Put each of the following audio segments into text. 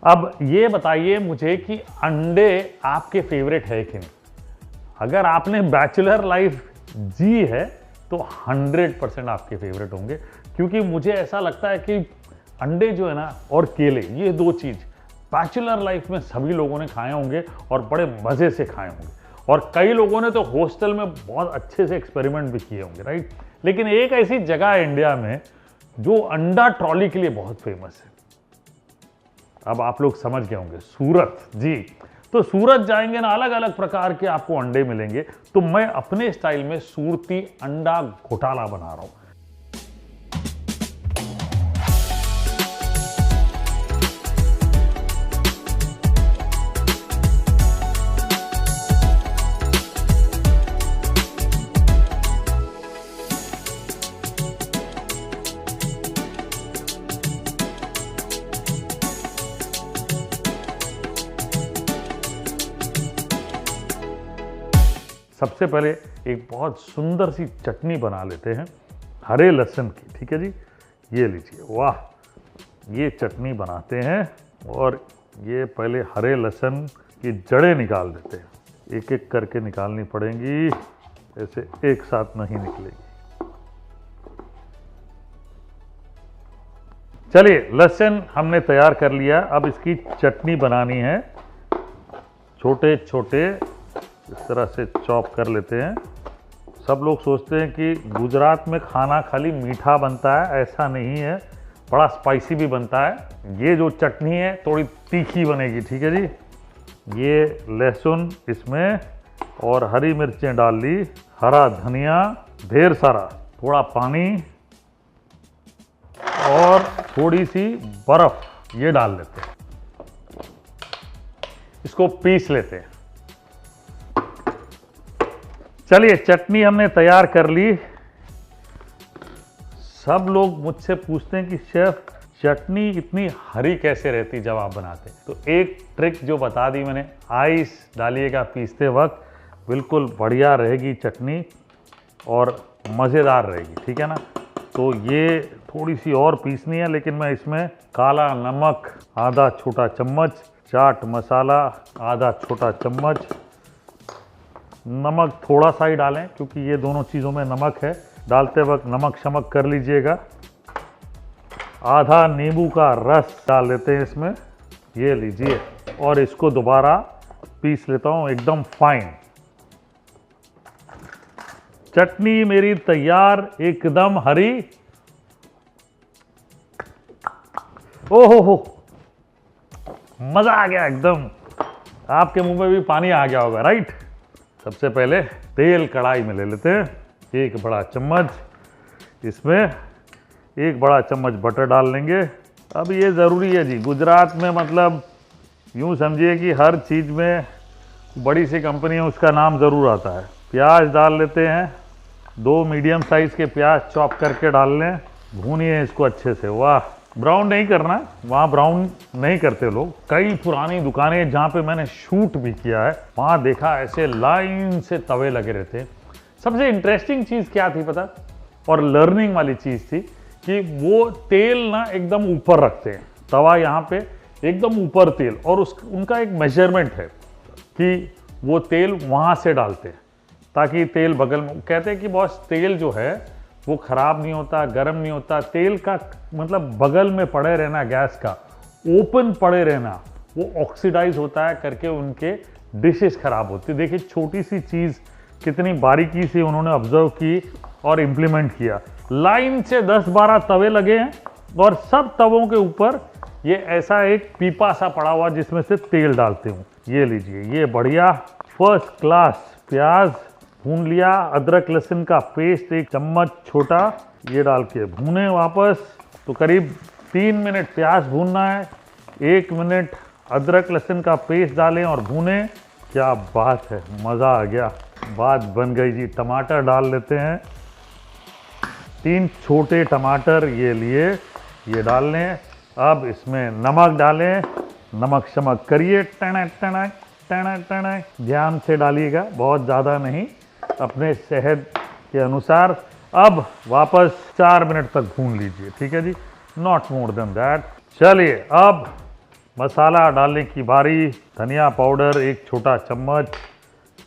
अब ये बताइए मुझे कि अंडे आपके फेवरेट है कि नहीं। अगर आपने बैचलर लाइफ जी है तो 100% आपके फेवरेट होंगे, क्योंकि मुझे ऐसा लगता है कि अंडे जो है ना और केले, ये दो चीज बैचलर लाइफ में सभी लोगों ने खाए होंगे और बड़े मजे से खाए होंगे, और कई लोगों ने तो हॉस्टल में बहुत अच्छे से एक्सपेरिमेंट भी किए होंगे, राइट। लेकिन एक ऐसी जगह है इंडिया में जो अंडा ट्रॉली के लिए बहुत फेमस है। अब आप लोग समझ गए होंगे, सूरत जी। तो सूरत जाएंगे ना, अलग अलग प्रकार के आपको अंडे मिलेंगे। तो मैं अपने स्टाइल में सूरती अंडा घोटाला बना रहा हूं। सबसे पहले एक बहुत सुंदर सी चटनी बना लेते हैं हरे लहसुन की, ठीक है जी। ये लीजिए, वाह, ये चटनी बनाते हैं। और ये पहले हरे लहसुन की जड़ें निकाल देते हैं, एक एक करके निकालनी पड़ेंगी, ऐसे एक साथ नहीं निकलेगी। चलिए, लहसुन हमने तैयार कर लिया। अब इसकी चटनी बनानी है। छोटे छोटे इस तरह से चॉप कर लेते हैं। सब लोग सोचते हैं कि गुजरात में खाना खाली मीठा बनता है, ऐसा नहीं है, बड़ा स्पाइसी भी बनता है। ये जो चटनी है थोड़ी तीखी बनेगी, ठीक है जी। ये लहसुन इसमें और हरी मिर्चें डाल ली, हरा धनिया ढेर सारा, थोड़ा पानी और थोड़ी सी बर्फ, ये डाल लेते हैं। इसको पीस लेते हैं। चलिए, चटनी हमने तैयार कर ली। सब लोग मुझसे पूछते हैं कि शेफ चटनी इतनी हरी कैसे रहती जब आप बनाते हैं। तो एक ट्रिक जो बता दी मैंने, आइस डालिएगा पीसते वक्त, बिल्कुल बढ़िया रहेगी चटनी और मज़ेदार रहेगी, ठीक है ना। तो ये थोड़ी सी और पीसनी है, लेकिन मैं इसमें काला नमक आधा छोटा चम्मच, चाट मसाला आधा छोटा चम्मच, नमक थोड़ा सा ही डालें क्योंकि ये दोनों चीज़ों में नमक है, डालते वक्त नमक शमक कर लीजिएगा। आधा नींबू का रस डाल देते हैं इसमें, ये लीजिए, और इसको दोबारा पीस लेता हूँ एकदम फाइन। चटनी मेरी तैयार, एकदम हरी। ओहो, मजा आ गया एकदम। आपके मुंह में भी पानी आ गया होगा, राइट। सबसे पहले तेल कढ़ाई में ले लेते हैं, एक बड़ा चम्मच, इसमें एक बड़ा चम्मच बटर डाल लेंगे। अब ये ज़रूरी है जी, गुजरात में मतलब यूँ समझिए कि हर चीज़ में बड़ी सी कंपनी है उसका नाम ज़रूर आता है। प्याज डाल लेते हैं, 2 मीडियम साइज़ के प्याज चॉप करके डाल लें। भूनिए इसको अच्छे से, वाह, ब्राउन नहीं करना, वहाँ ब्राउन नहीं करते लोग। कई पुरानी दुकानें जहाँ पे मैंने शूट भी किया है, वहाँ देखा ऐसे लाइन से तवे लगे रहते हैं। सबसे इंटरेस्टिंग चीज़ क्या थी पता, और लर्निंग वाली चीज़ थी कि वो तेल ना एकदम ऊपर रखते हैं, तवा यहाँ पे एकदम ऊपर तेल, और उनका एक मेजरमेंट है कि वो तेल वहाँ से डालते हैं ताकि तेल बगल में, कहते हैं कि बॉस तेल जो है वो खराब नहीं होता, गर्म नहीं होता, तेल का मतलब बगल में पड़े रहना, गैस का ओपन पड़े रहना, वो ऑक्सीडाइज होता है करके उनके डिशेस खराब होती है। देखिए छोटी सी चीज़ कितनी बारीकी से उन्होंने ऑब्जर्व की और इम्प्लीमेंट किया। लाइन से 10-12 तवे लगे हैं और सब तवों के ऊपर ये ऐसा एक पीपा सा पड़ा हुआ जिसमें से तेल डालते हूँ। ये लीजिए, ये बढ़िया फर्स्ट क्लास प्याज भून लिया। अदरक लहसुन का पेस्ट 1 चम्मच छोटा, ये डाल के भूने वापस। तो करीब 3 मिनट प्याज भूनना है, 1 मिनट अदरक लहसुन का पेस्ट डालें और भूने। क्या बात है, मज़ा आ गया, बात बन गई जी। टमाटर डाल लेते हैं, 3 छोटे टमाटर ये लिए, ये डाल लें। अब इसमें नमक डालें, नमक शमक करिए, टनक टनक टनक टनक, ध्यान से डालिएगा, बहुत ज़्यादा नहीं, अपने सेहत के अनुसार। अब वापस 4 मिनट तक भून लीजिए, ठीक है जी, नॉट मोर देन दैट। चलिए, अब मसाला डालने की बारी। धनिया पाउडर 1 छोटा चम्मच,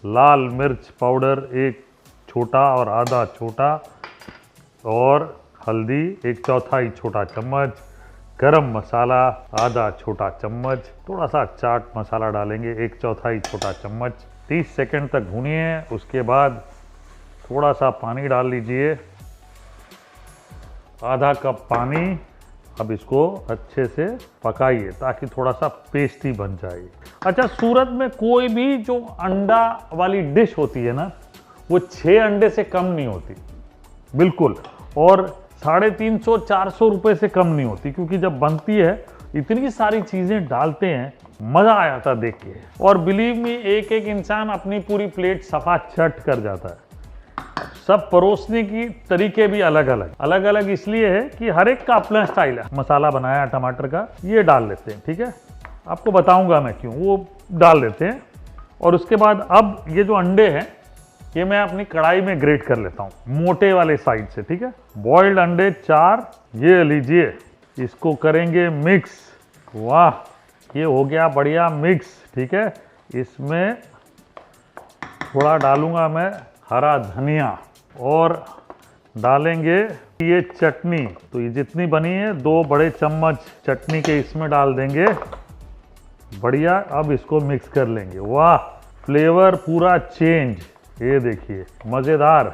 लाल मिर्च पाउडर 1 छोटा और आधा छोटा, और हल्दी 1/4 छोटा चम्मच, गरम मसाला आधा छोटा चम्मच, थोड़ा सा चाट मसाला डालेंगे 1/4 छोटा चम्मच। 30 सेकंड तक भूनिए। उसके बाद थोड़ा सा पानी डाल लीजिए, आधा कप पानी। अब इसको अच्छे से पकाइए ताकि थोड़ा सा पेस्टी बन जाए। अच्छा, सूरत में कोई भी जो अंडा वाली डिश होती है ना, वो 6 अंडे से कम नहीं होती, बिल्कुल, और 350-400 रुपए से कम नहीं होती, क्योंकि जब बनती है इतनी सारी चीजें डालते हैं, मजा आ जाता देख के। और बिलीव मी, एक एक इंसान अपनी पूरी प्लेट सफा चट कर जाता है। सब परोसने की तरीके भी अलग अलग इसलिए है कि हर एक का अपना स्टाइल है। मसाला बनाया टमाटर का, ये डाल लेते हैं, ठीक है, आपको बताऊंगा मैं क्यों, वो डाल देते हैं। और उसके बाद अब ये जो अंडे हैं, ये मैं अपनी कढ़ाई में ग्रेट कर लेता हूँ मोटे वाले साइड से, ठीक है। बॉइल्ड अंडे 4 ये लीजिए, इसको करेंगे मिक्स। वाह, ये हो गया बढ़िया मिक्स, ठीक है। इसमें थोड़ा डालूंगा मैं हरा धनिया, और डालेंगे ये चटनी। तो ये जितनी बनी है 2 बड़े चम्मच चटनी के इसमें डाल देंगे। बढ़िया, अब इसको मिक्स कर लेंगे। वाह, फ्लेवर पूरा चेंज, ये देखिए मज़ेदार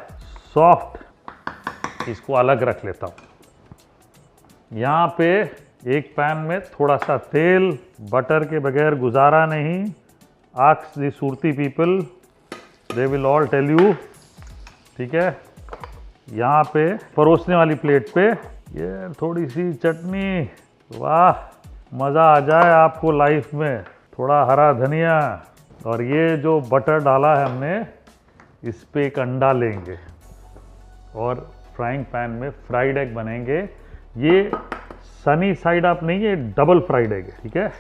सॉफ्ट। इसको अलग रख लेता हूँ। यहाँ पे एक पैन में थोड़ा सा तेल, बटर के बगैर गुजारा नहीं। Ask the Surti people, they will all tell you, ठीक है। यहाँ पे परोसने वाली प्लेट पे ये थोड़ी सी चटनी, वाह, मज़ा आ जाए आपको लाइफ में। थोड़ा हरा धनिया, और ये जो बटर डाला है हमने, इस पे एक अंडा लेंगे और फ्राइंग पैन में फ्राइड एग बनेंगे। ये सनी साइड अप नहीं, ये डबल फ्राइड एग है, ठीक है।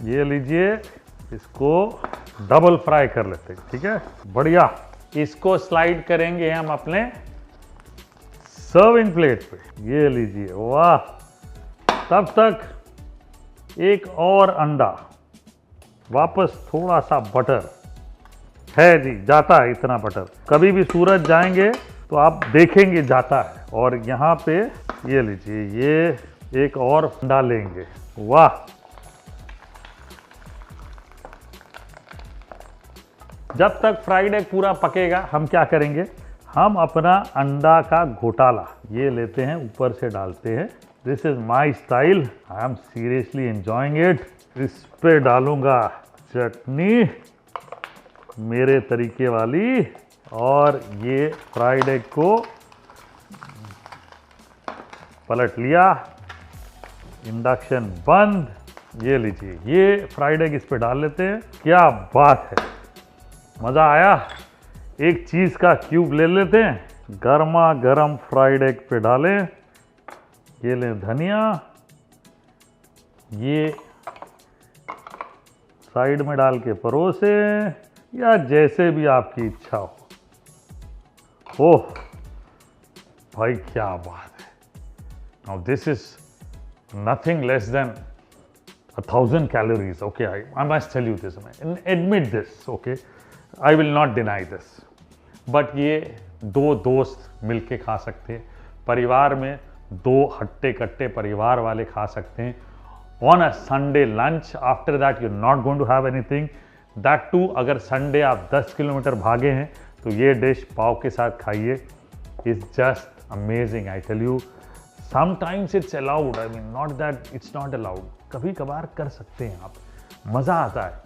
ये लीजिए, इसको डबल फ्राई कर लेते हैं, ठीक है, बढ़िया। इसको स्लाइड करेंगे हम अपने सर्विंग प्लेट पे। ये लीजिए, वाह। तब तक एक और अंडा, वापस थोड़ा सा बटर है जी, जाता है इतना बटर। कभी भी सूरत जाएंगे तो आप देखेंगे जाता है। और यहाँ पे ये लीजिए, ये एक और अंडा लेंगे, वाह। जब तक फ्राइड एग पूरा पकेगा, हम क्या करेंगे, हम अपना अंडा का घोटाला ये लेते हैं, ऊपर से डालते हैं। This is my style, I am seriously enjoying it. इस पे डालूंगा चटनी मेरे तरीके वाली, और ये फ्राइड एग को पलट लिया, इंडक्शन बंद। ये लीजिए, ये फ्राइड एग इस पे डाल लेते हैं। क्या बात है, मज़ा आया। एक चीज़ का क्यूब ले लेते हैं, गर्मा गर्म फ्राइड एग पे डालें। ये लें धनिया, ये साइड में डाल के परोसे, या जैसे भी आपकी इच्छा हो। ओह भाई, क्या बात है। Now this is nothing less than 1000 calories. Okay, I must tell you this, admit this, okay. I will not deny this. But ये 2 दोस्त मिलके खा सकते हैं, परिवार में 2 हट्टे कट्टे परिवार वाले खा सकते हैं। On a Sunday lunch, after that you not going to have anything, that too अगर संडे आप 10 किलोमीटर भागे हैं तो ये डिश पाव के साथ खाइए। It's just amazing, I tell you. Sometimes it's allowed, I mean not that it's not allowed, कभी कभार कर सकते हैं आप, मज़ा आता है।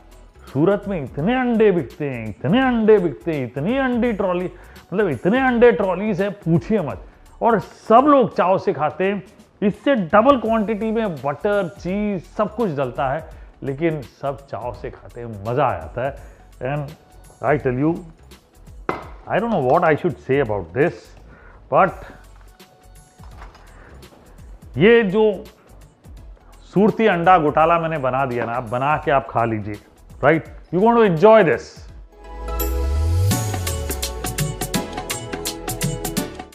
सूरत में इतने अंडे बिकते हैं, इतने अंडे बिकते हैं, इतनी अंडी ट्रॉली, मतलब इतने अंडे ट्रॉलीज है, पूछिए मत। और सब लोग चाव से खाते हैं। इससे डबल क्वांटिटी में बटर, चीज़ सब कुछ डलता है, लेकिन सब चाव से खाते हैं, मज़ा आ जाता है। And I tell you, I don't know what I should say about this, but ये जो सूरती अंडा घोटाला मैंने बना दिया ना, आप बना के आप खा लीजिए, right? You going to enjoy this.